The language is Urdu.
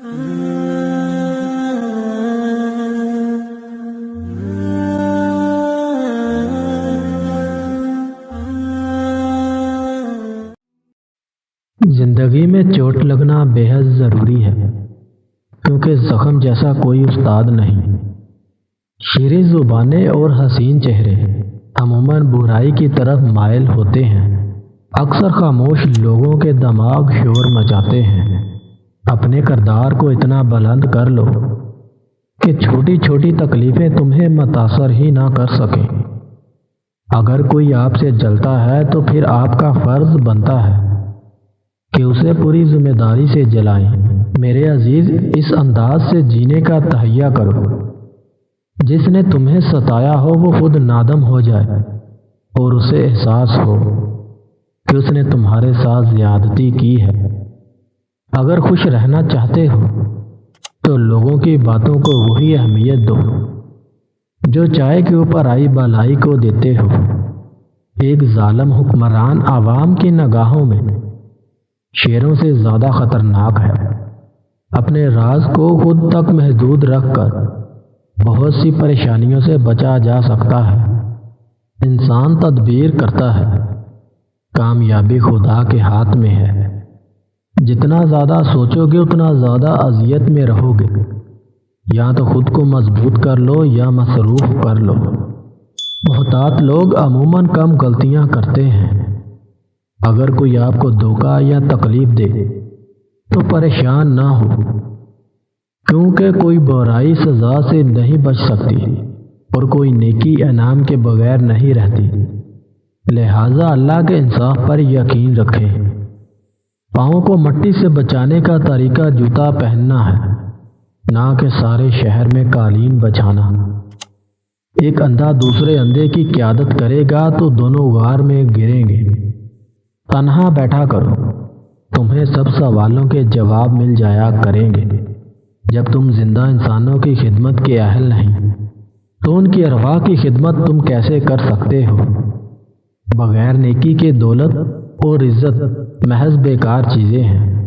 زندگی میں چوٹ لگنا بے حد ضروری ہے، کیونکہ زخم جیسا کوئی استاد نہیں۔ شیریں زبانیں اور حسین چہرے عموماً برائی کی طرف مائل ہوتے ہیں۔ اکثر خاموش لوگوں کے دماغ شور مچاتے ہیں۔ اپنے کردار کو اتنا بلند کر لو کہ چھوٹی چھوٹی تکلیفیں تمہیں متاثر ہی نہ کر سکیں۔ اگر کوئی آپ سے جلتا ہے تو پھر آپ کا فرض بنتا ہے کہ اسے پوری ذمہ داری سے جلائیں۔ میرے عزیز، اس انداز سے جینے کا تہیہ کرو جس نے تمہیں ستایا ہو وہ خود نادم ہو جائے اور اسے احساس ہو کہ اس نے تمہارے ساتھ زیادتی کی ہے۔ اگر خوش رہنا چاہتے ہو تو لوگوں کی باتوں کو وہی اہمیت دو جو چائے کے اوپر آئی بالائی کو دیتے ہو۔ ایک ظالم حکمران عوام کی نگاہوں میں شیروں سے زیادہ خطرناک ہے۔ اپنے راز کو خود تک محدود رکھ کر بہت سی پریشانیوں سے بچا جا سکتا ہے۔ انسان تدبیر کرتا ہے، کامیابی خدا کے ہاتھ میں ہے۔ جتنا زیادہ سوچو گے اتنا زیادہ اذیت میں رہو گے۔ یا تو خود کو مضبوط کر لو یا مصروف کر لو۔ محتاط لوگ عموماً کم غلطیاں کرتے ہیں۔ اگر کوئی آپ کو دھوکہ یا تکلیف دے تو پریشان نہ ہو، کیونکہ کوئی برائی سزا سے نہیں بچ سکتی اور کوئی نیکی انعام کے بغیر نہیں رہتی۔ لہٰذا اللہ کے انصاف پر یقین رکھیں۔ پاؤں کو مٹی سے بچانے کا طریقہ جوتا پہننا ہے، نہ کہ سارے شہر میں قالین بچھانا۔ ایک اندھا دوسرے اندھے کی قیادت کرے گا تو دونوں غار میں گریں گے۔ تنہا بیٹھا کرو، تمہیں سب سوالوں کے جواب مل جایا کریں گے۔ جب تم زندہ انسانوں کی خدمت کے اہل نہیں تو ان کی ارواح کی خدمت تم کیسے کر سکتے ہو؟ بغیر نیکی کے دولت اور عزت محض بیکار چیزیں ہیں۔